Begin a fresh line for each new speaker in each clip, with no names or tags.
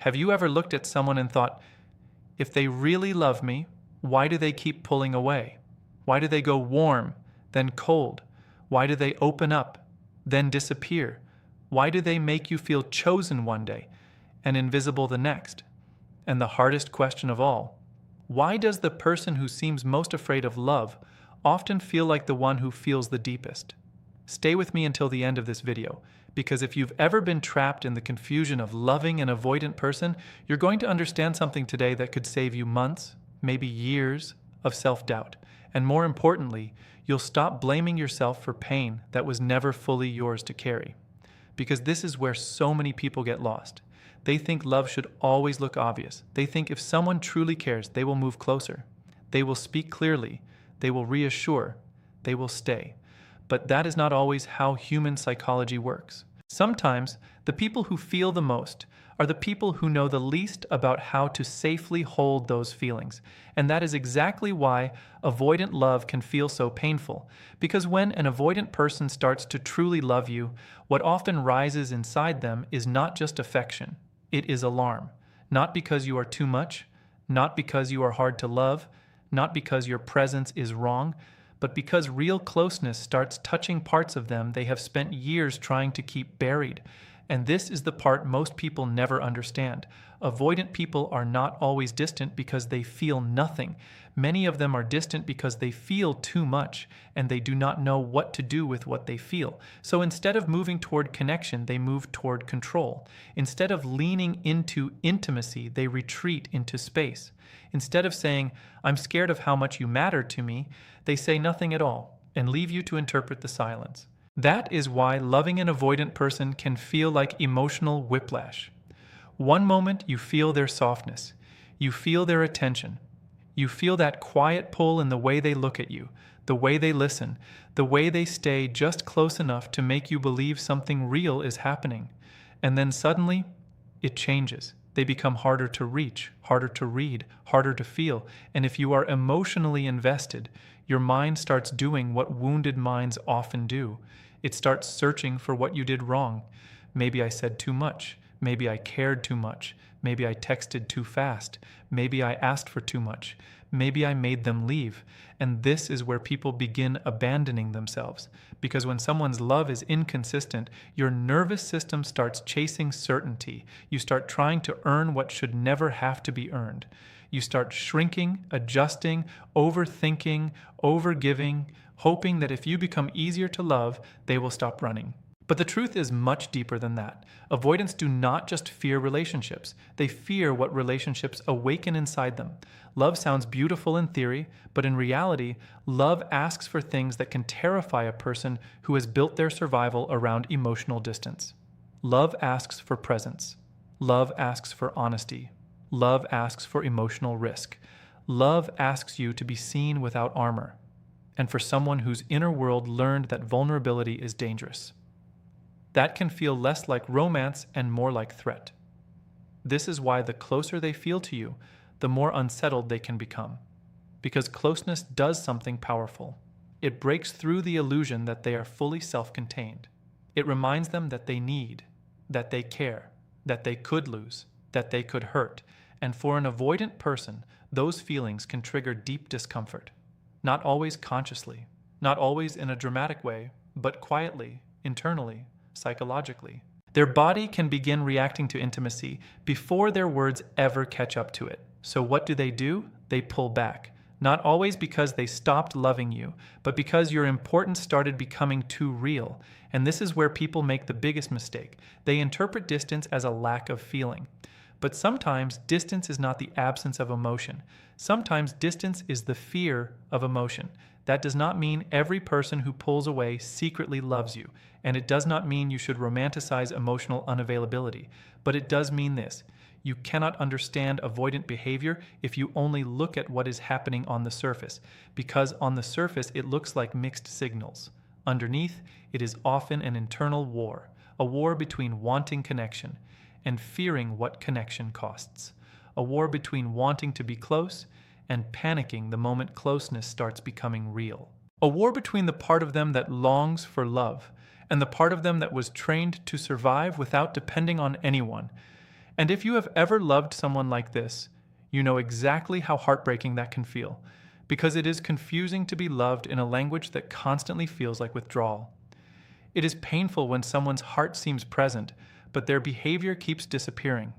Have you ever looked at someone and thought, if they really love me, why do they keep pulling away? Why do they go warm, then cold? Why do they open up, then disappear? Why do they make you feel chosen one day and invisible the next? And the hardest question of all, why does the person who seems most afraid of love often feel like the one who feels the deepest? Stay with me until the end of this video, because if you've ever been trapped in the confusion of loving an avoidant person, you're going to understand something today that could save you months, maybe years, of self-doubt. And more importantly, you'll stop blaming yourself for pain that was never fully yours to carry. Because this is where so many people get lost. They think love should always look obvious. They think if someone truly cares, they will move closer. They will speak clearly. They will reassure. They will stay. But that is not always how human psychology works. Sometimes, the people who feel the most are the people who know the least about how to safely hold those feelings. And that is exactly why avoidant love can feel so painful. Because when an avoidant person starts to truly love you, what often rises inside them is not just affection. It is alarm. Not because you are too much, not because you are hard to love, not because your presence is wrong, but because real closeness starts touching parts of them they have spent years trying to keep buried. And this is the part most people never understand. Avoidant people are not always distant because they feel nothing. Many of them are distant because they feel too much, and they do not know what to do with what they feel. So instead of moving toward connection, they move toward control. Instead of leaning into intimacy, they retreat into space. Instead of saying, "I'm scared of how much you matter to me," they say nothing at all and leave you to interpret the silence. That is why loving an avoidant person can feel like emotional whiplash. One moment you feel their softness, you feel their attention, you feel that quiet pull in the way they look at you, the way they listen, the way they stay just close enough to make you believe something real is happening. And then suddenly, it changes. They become harder to reach, harder to read, harder to feel. And if you are emotionally invested, your mind starts doing what wounded minds often do. It starts searching for what you did wrong. Maybe I said too much. Maybe I cared too much. Maybe I texted too fast. Maybe I asked for too much. Maybe I made them leave. And this is where people begin abandoning themselves. Because when someone's love is inconsistent, your nervous system starts chasing certainty. You start trying to earn what should never have to be earned. You start shrinking, adjusting, overthinking, overgiving, hoping that if you become easier to love, they will stop running. But the truth is much deeper than that. Avoidants do not just fear relationships. They fear what relationships awaken inside them. Love sounds beautiful in theory, but in reality, love asks for things that can terrify a person who has built their survival around emotional distance. Love asks for presence. Love asks for honesty. Love asks for emotional risk. Love asks you to be seen without armor. And for someone whose inner world learned that vulnerability is dangerous. That can feel less like romance and more like threat. This is why the closer they feel to you, the more unsettled they can become. Because closeness does something powerful. It breaks through the illusion that they are fully self-contained. It reminds them that they need, that they care, that they could lose, that they could hurt. And for an avoidant person, those feelings can trigger deep discomfort. Not always consciously, not always in a dramatic way, but quietly, internally, psychologically. Their body can begin reacting to intimacy before their words ever catch up to it. So what do? They pull back. Not always because they stopped loving you, but because your importance started becoming too real. And this is where people make the biggest mistake. They interpret distance as a lack of feeling. But sometimes distance is not the absence of emotion. Sometimes distance is the fear of emotion. That does not mean every person who pulls away secretly loves you, and it does not mean you should romanticize emotional unavailability. But it does mean this: you cannot understand avoidant behavior if you only look at what is happening on the surface, because on the surface it looks like mixed signals. Underneath, it is often an internal war, a war between wanting connection and fearing what connection costs, a war between wanting to be close and panicking the moment closeness starts becoming real. A war between the part of them that longs for love and the part of them that was trained to survive without depending on anyone. And if you have ever loved someone like this, you know exactly how heartbreaking that can feel, because it is confusing to be loved in a language that constantly feels like withdrawal. It is painful when someone's heart seems present, but their behavior keeps disappearing.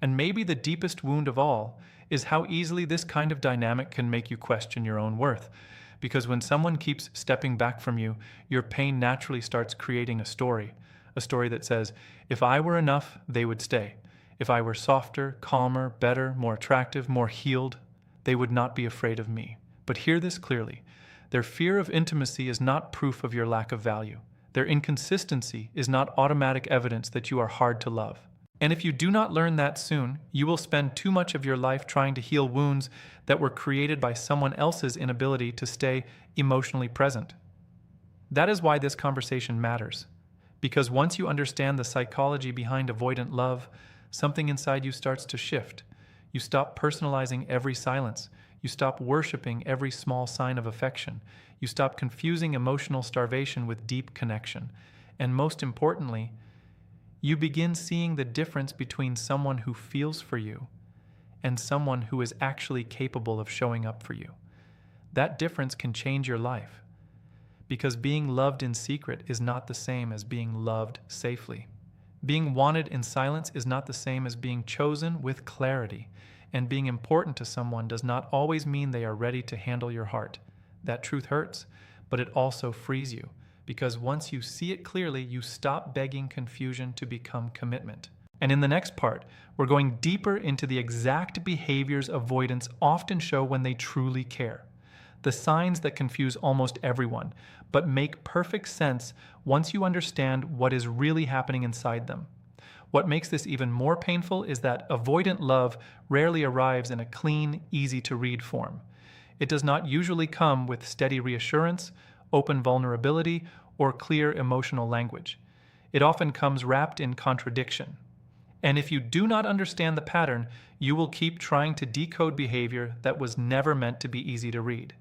And maybe the deepest wound of all is how easily this kind of dynamic can make you question your own worth. Because when someone keeps stepping back from you, your pain naturally starts creating a story that says, if I were enough, they would stay. If I were softer, calmer, better, more attractive, more healed, they would not be afraid of me. But hear this clearly. Their fear of intimacy is not proof of your lack of value. Their inconsistency is not automatic evidence that you are hard to love. And if you do not learn that soon, you will spend too much of your life trying to heal wounds that were created by someone else's inability to stay emotionally present. That is why this conversation matters. Because once you understand the psychology behind avoidant love, something inside you starts to shift. You stop personalizing every silence. You stop worshiping every small sign of affection. You stop confusing emotional starvation with deep connection. And most importantly, you begin seeing the difference between someone who feels for you and someone who is actually capable of showing up for you. That difference can change your life, because being loved in secret is not the same as being loved safely. Being wanted in silence is not the same as being chosen with clarity, and being important to someone does not always mean they are ready to handle your heart. That truth hurts, but it also frees you. Because once you see it clearly, you stop begging confusion to become commitment. And in the next part, we're going deeper into the exact behaviors avoidants often show when they truly care. The signs that confuse almost everyone, but make perfect sense once you understand what is really happening inside them. What makes this even more painful is that avoidant love rarely arrives in a clean, easy-to-read form. It does not usually come with steady reassurance, open vulnerability, or clear emotional language. It often comes wrapped in contradiction. And if you do not understand the pattern, you will keep trying to decode behavior that was never meant to be easy to read.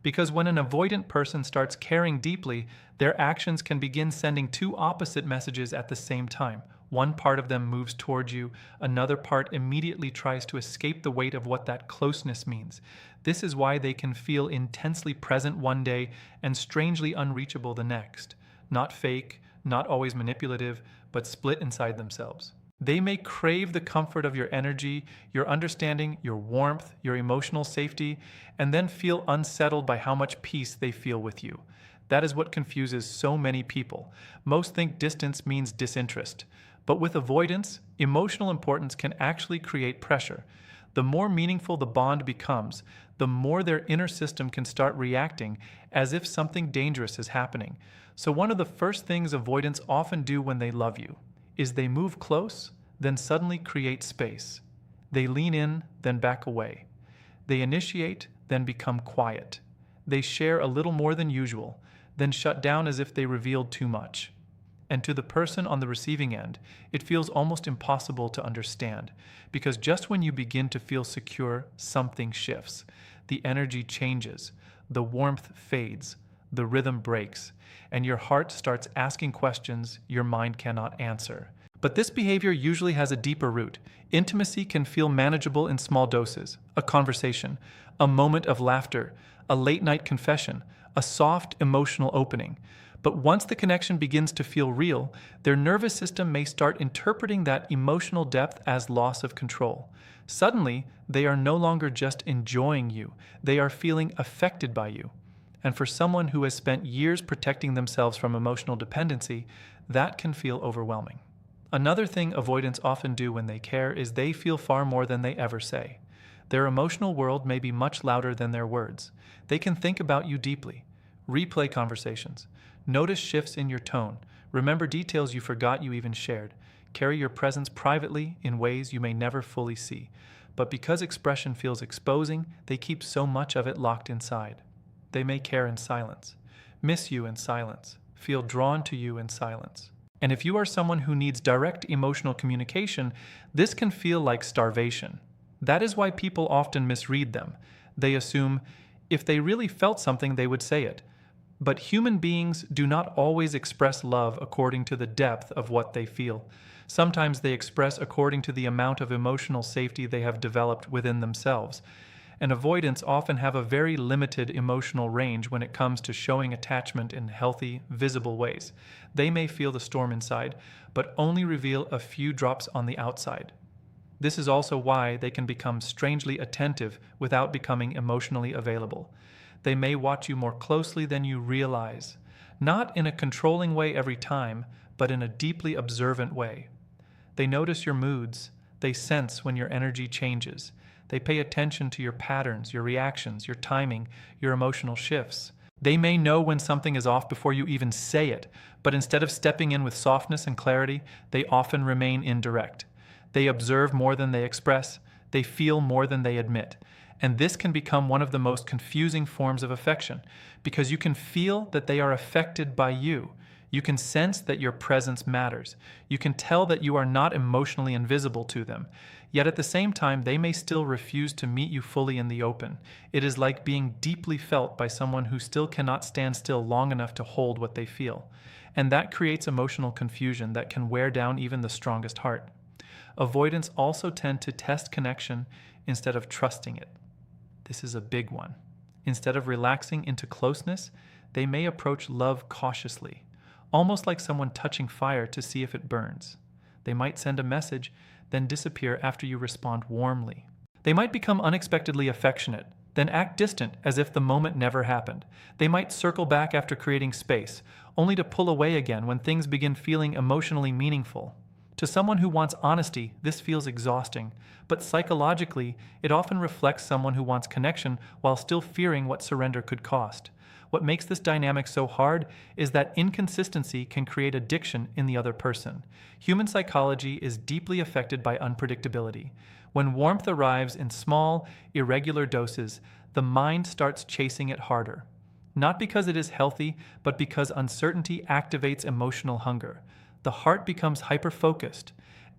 Because when an avoidant person starts caring deeply, their actions can begin sending two opposite messages at the same time. One part of them moves towards you, another part immediately tries to escape the weight of what that closeness means. This is why they can feel intensely present one day and strangely unreachable the next. Not fake, not always manipulative, but split inside themselves. They may crave the comfort of your energy, your understanding, your warmth, your emotional safety, and then feel unsettled by how much peace they feel with you. That is what confuses so many people. Most think distance means disinterest. But with avoidance, emotional importance can actually create pressure. The more meaningful the bond becomes, the more their inner system can start reacting as if something dangerous is happening. So one of the first things avoidants often do when they love you is they move close, then suddenly create space. They lean in, then back away. They initiate, then become quiet. They share a little more than usual, then shut down as if they revealed too much. And to the person on the receiving end, it feels almost impossible to understand, because just when you begin to feel secure, something shifts. The energy changes, the warmth fades, the rhythm breaks, and your heart starts asking questions your mind cannot answer. But this behavior usually has a deeper root. Intimacy can feel manageable in small doses. A conversation, a moment of laughter, a late-night confession, a soft emotional opening. But once the connection begins to feel real, their nervous system may start interpreting that emotional depth as loss of control. Suddenly, they are no longer just enjoying you, they are feeling affected by you. And for someone who has spent years protecting themselves from emotional dependency, that can feel overwhelming. Another thing avoidants often do when they care is they feel far more than they ever say. Their emotional world may be much louder than their words. They can think about you deeply, replay conversations, notice shifts in your tone, remember details you forgot you even shared, carry your presence privately in ways you may never fully see. But because expression feels exposing, they keep so much of it locked inside. They may care in silence, miss you in silence, feel drawn to you in silence. And if you are someone who needs direct emotional communication, this can feel like starvation. That is why people often misread them. They assume if they really felt something, they would say it. But human beings do not always express love according to the depth of what they feel. Sometimes they express according to the amount of emotional safety they have developed within themselves. And avoidants often have a very limited emotional range when it comes to showing attachment in healthy, visible ways. They may feel the storm inside, but only reveal a few drops on the outside. This is also why they can become strangely attentive without becoming emotionally available. They may watch you more closely than you realize, not in a controlling way every time, but in a deeply observant way. They notice your moods. They sense when your energy changes. They pay attention to your patterns, your reactions, your timing, your emotional shifts. They may know when something is off before you even say it, but instead of stepping in with softness and clarity, they often remain indirect. They observe more than they express. They feel more than they admit. And this can become one of the most confusing forms of affection, because you can feel that they are affected by you. You can sense that your presence matters. You can tell that you are not emotionally invisible to them. Yet at the same time, they may still refuse to meet you fully in the open. It is like being deeply felt by someone who still cannot stand still long enough to hold what they feel. And that creates emotional confusion that can wear down even the strongest heart. Avoidants also tend to test connection instead of trusting it. This is a big one. Instead of relaxing into closeness, they may approach love cautiously, almost like someone touching fire to see if it burns. They might send a message, then disappear after you respond warmly. They might become unexpectedly affectionate, then act distant as if the moment never happened. They might circle back after creating space, only to pull away again when things begin feeling emotionally meaningful. To someone who wants honesty, this feels exhausting, but psychologically, it often reflects someone who wants connection while still fearing what surrender could cost. What makes this dynamic so hard is that inconsistency can create addiction in the other person. Human psychology is deeply affected by unpredictability. When warmth arrives in small, irregular doses, the mind starts chasing it harder. Not because it is healthy, but because uncertainty activates emotional hunger. The heart becomes hyper-focused.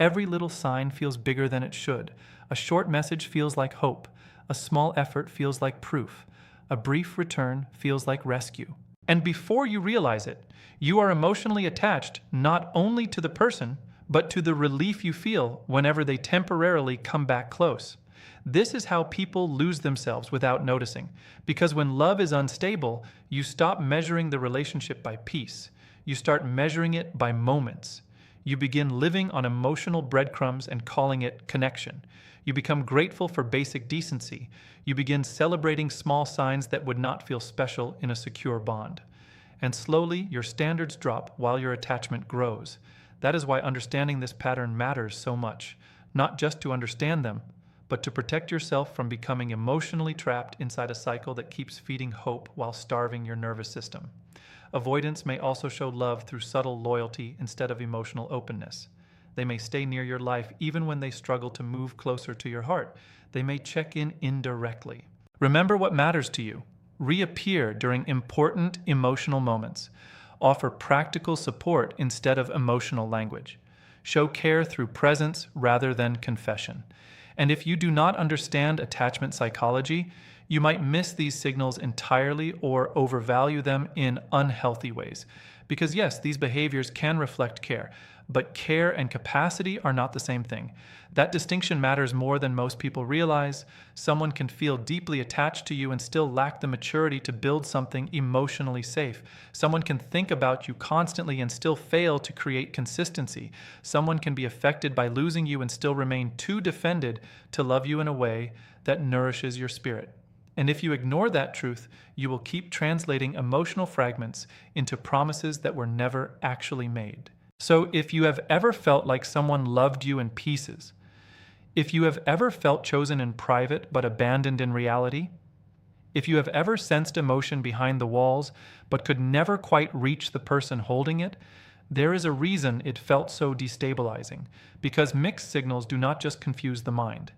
Every little sign feels bigger than it should. A short message feels like hope. A small effort feels like proof. A brief return feels like rescue. And before you realize it, you are emotionally attached not only to the person, but to the relief you feel whenever they temporarily come back close. This is how people lose themselves without noticing. Because when love is unstable, you stop measuring the relationship by piece. You start measuring it by moments. You begin living on emotional breadcrumbs and calling it connection. You become grateful for basic decency. You begin celebrating small signs that would not feel special in a secure bond. And slowly, your standards drop while your attachment grows. That is why understanding this pattern matters so much. Not just to understand them, but to protect yourself from becoming emotionally trapped inside a cycle that keeps feeding hope while starving your nervous system. Avoidants may also show love through subtle loyalty instead of emotional openness. They may stay near your life even when they struggle to move closer to your heart. They may check in indirectly. Remember what matters to you. Reappear during important emotional moments. Offer practical support instead of emotional language. Show care through presence rather than confession. And if you do not understand attachment psychology, you might miss these signals entirely or overvalue them in unhealthy ways. Because yes, these behaviors can reflect care, but care and capacity are not the same thing. That distinction matters more than most people realize. Someone can feel deeply attached to you and still lack the maturity to build something emotionally safe. Someone can think about you constantly and still fail to create consistency. Someone can be affected by losing you and still remain too defended to love you in a way that nourishes your spirit. And if you ignore that truth, you will keep translating emotional fragments into promises that were never actually made. So if you have ever felt like someone loved you in pieces, if you have ever felt chosen in private but abandoned in reality, if you have ever sensed emotion behind the walls but could never quite reach the person holding it, there is a reason it felt so destabilizing. Because mixed signals do not just confuse the mind,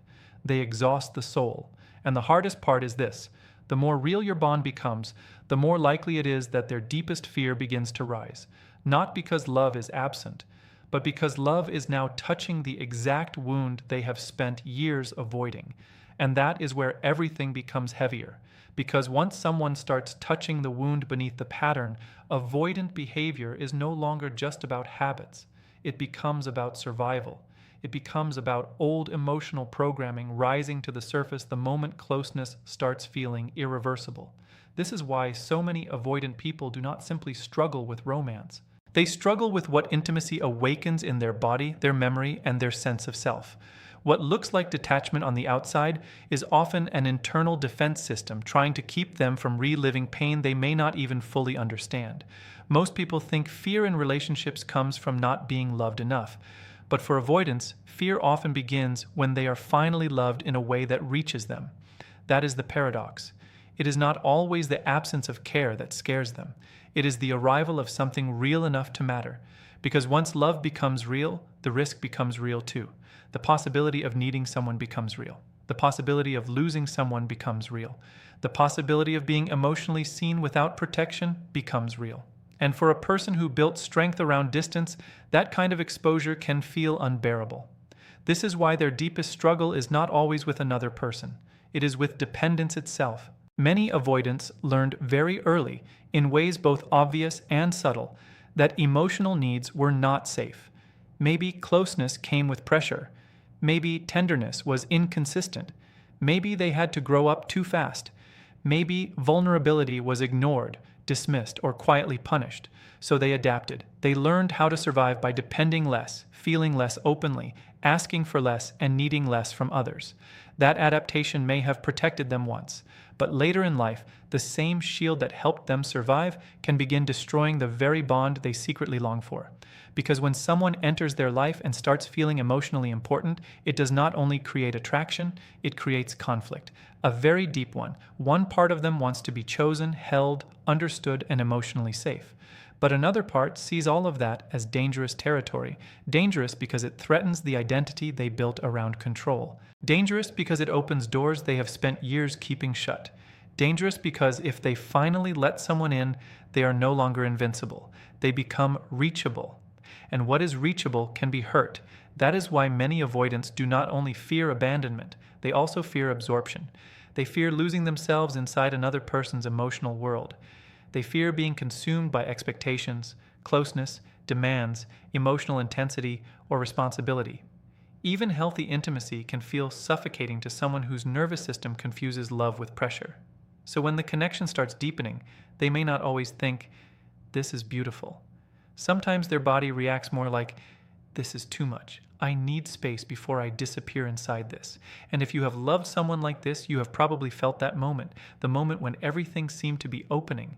they exhaust the soul. And the hardest part is this: the more real your bond becomes, the more likely it is that their deepest fear begins to rise. Not because love is absent, but because love is now touching the exact wound they have spent years avoiding. And that is where everything becomes heavier. Because once someone starts touching the wound beneath the pattern, avoidant behavior is no longer just about habits. it becomes about survival. It becomes about old emotional programming rising to the surface the moment closeness starts feeling irreversible. This is why so many avoidant people do not simply struggle with romance. They struggle with what intimacy awakens in their body, their memory, and their sense of self. What looks like detachment on the outside is often an internal defense system trying to keep them from reliving pain they may not even fully understand. Most people think fear in relationships comes from not being loved enough. But for avoidants, fear often begins when they are finally loved in a way that reaches them. That is the paradox. It is not always the absence of care that scares them. It is the arrival of something real enough to matter. Because once love becomes real, the risk becomes real too. The possibility of needing someone becomes real. The possibility of losing someone becomes real. The possibility of being emotionally seen without protection becomes real. And for a person who built strength around distance, that kind of exposure can feel unbearable. This is why their deepest struggle is not always with another person. It is with dependence itself. Many avoidants learned very early, in ways both obvious and subtle, that emotional needs were not safe. Maybe closeness came with pressure. Maybe tenderness was inconsistent. Maybe they had to grow up too fast. Maybe vulnerability was ignored, dismissed, or quietly punished. So they adapted. They learned how to survive by depending less, feeling less openly, asking for less, and needing less from others. That adaptation may have protected them once, but later in life, the same shield that helped them survive can begin destroying the very bond they secretly long for. Because when someone enters their life and starts feeling emotionally important, it does not only create attraction, it creates conflict. A very deep one. One part of them wants to be chosen, held, understood, and emotionally safe. But another part sees all of that as dangerous territory. Dangerous because it threatens the identity they built around control. Dangerous because it opens doors they have spent years keeping shut. Dangerous because if they finally let someone in, they are no longer invincible. They become reachable. And what is reachable can be hurt. That is why many avoidants do not only fear abandonment, they also fear absorption. They fear losing themselves inside another person's emotional world. They fear being consumed by expectations, closeness, demands, emotional intensity, or responsibility. Even healthy intimacy can feel suffocating to someone whose nervous system confuses love with pressure. So when the connection starts deepening, they may not always think, "This is beautiful." Sometimes their body reacts more like, "This is too much. I need space before I disappear inside this." And if you have loved someone like this, you have probably felt that moment, the moment when everything seemed to be opening.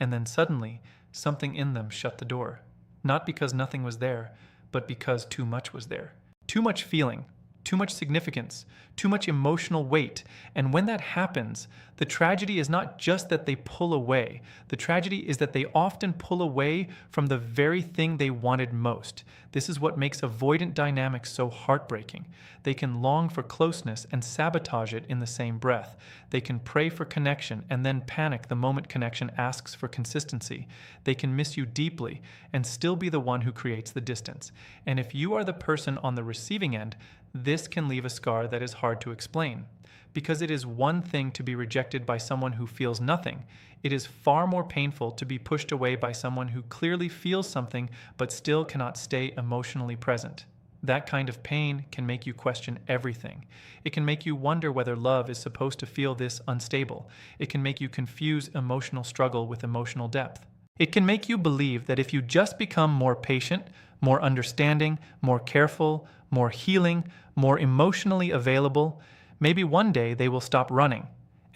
And then suddenly, something in them shut the door. Not because nothing was there, but because too much was there. Too much feeling, too much significance, too much emotional weight. And when that happens, the tragedy is not just that they pull away. The tragedy is that they often pull away from the very thing they wanted most. This is what makes avoidant dynamics so heartbreaking. They can long for closeness and sabotage it in the same breath. They can pray for connection and then panic the moment connection asks for consistency. They can miss you deeply and still be the one who creates the distance. And if you are the person on the receiving end, this can leave a scar that is hard to explain. Because it is one thing to be rejected by someone who feels nothing. It is far more painful to be pushed away by someone who clearly feels something but still cannot stay emotionally present. That kind of pain can make you question everything. It can make you wonder whether love is supposed to feel this unstable. It can make you confuse emotional struggle with emotional depth. It can make you believe that if you just become more patient, more understanding, more careful, more healing, more emotionally available, maybe one day they will stop running.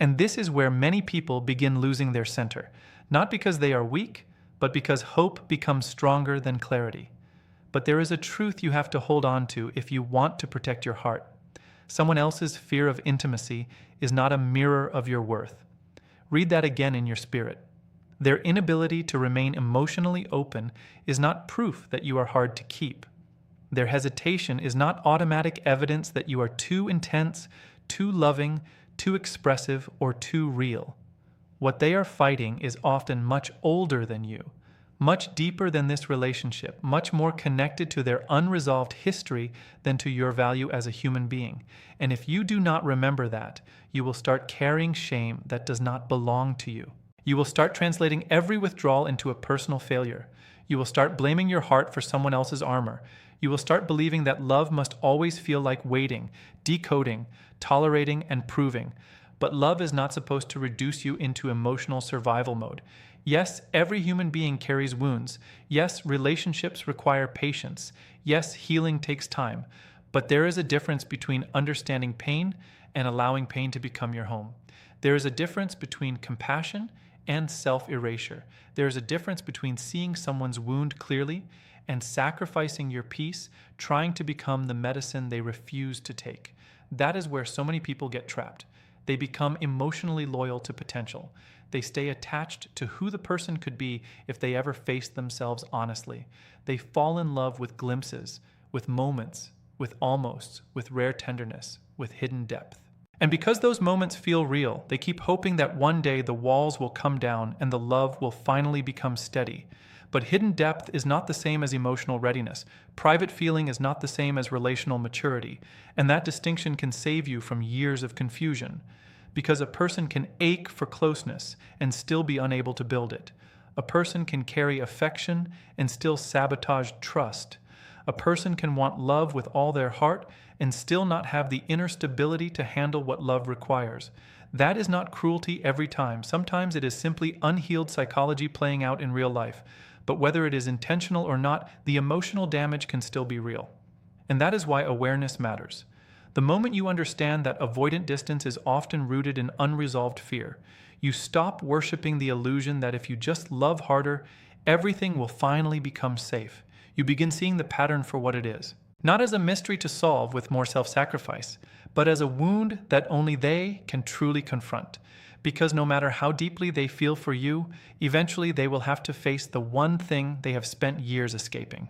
And this is where many people begin losing their center, not because they are weak, but because hope becomes stronger than clarity. But there is a truth you have to hold on to if you want to protect your heart. Someone else's fear of intimacy is not a mirror of your worth. Read that again in your spirit. Their inability to remain emotionally open is not proof that you are hard to keep. Their hesitation is not automatic evidence that you are too intense, too loving, too expressive, or too real. What they are fighting is often much older than you, much deeper than this relationship, much more connected to their unresolved history than to your value as a human being. And if you do not remember that, you will start carrying shame that does not belong to you. You will start translating every withdrawal into a personal failure. You will start blaming your heart for someone else's armor. You will start believing that love must always feel like waiting, decoding, tolerating, and proving. But love is not supposed to reduce you into emotional survival mode. Yes, every human being carries wounds. Yes, relationships require patience. Yes, healing takes time. But there is a difference between understanding pain and allowing pain to become your home. There is a difference between compassion and self-erasure. There is a difference between seeing someone's wound clearly and sacrificing your peace, trying to become the medicine they refuse to take. That is where so many people get trapped. They become emotionally loyal to potential. They stay attached to who the person could be if they ever faced themselves honestly. They fall in love with glimpses, with moments, with almosts, with rare tenderness, with hidden depth. And because those moments feel real, they keep hoping that one day the walls will come down and the love will finally become steady. But hidden depth is not the same as emotional readiness. Private feeling is not the same as relational maturity. And that distinction can save you from years of confusion. Because a person can ache for closeness and still be unable to build it. A person can carry affection and still sabotage trust. A person can want love with all their heart and still not have the inner stability to handle what love requires. That is not cruelty every time. Sometimes it is simply unhealed psychology playing out in real life. But whether it is intentional or not, the emotional damage can still be real. And that is why awareness matters. The moment you understand that avoidant distance is often rooted in unresolved fear, you stop worshiping the illusion that if you just love harder, everything will finally become safe. You begin seeing the pattern for what it is. Not as a mystery to solve with more self-sacrifice, but as a wound that only they can truly confront. Because no matter how deeply they feel for you, eventually they will have to face the one thing they have spent years escaping.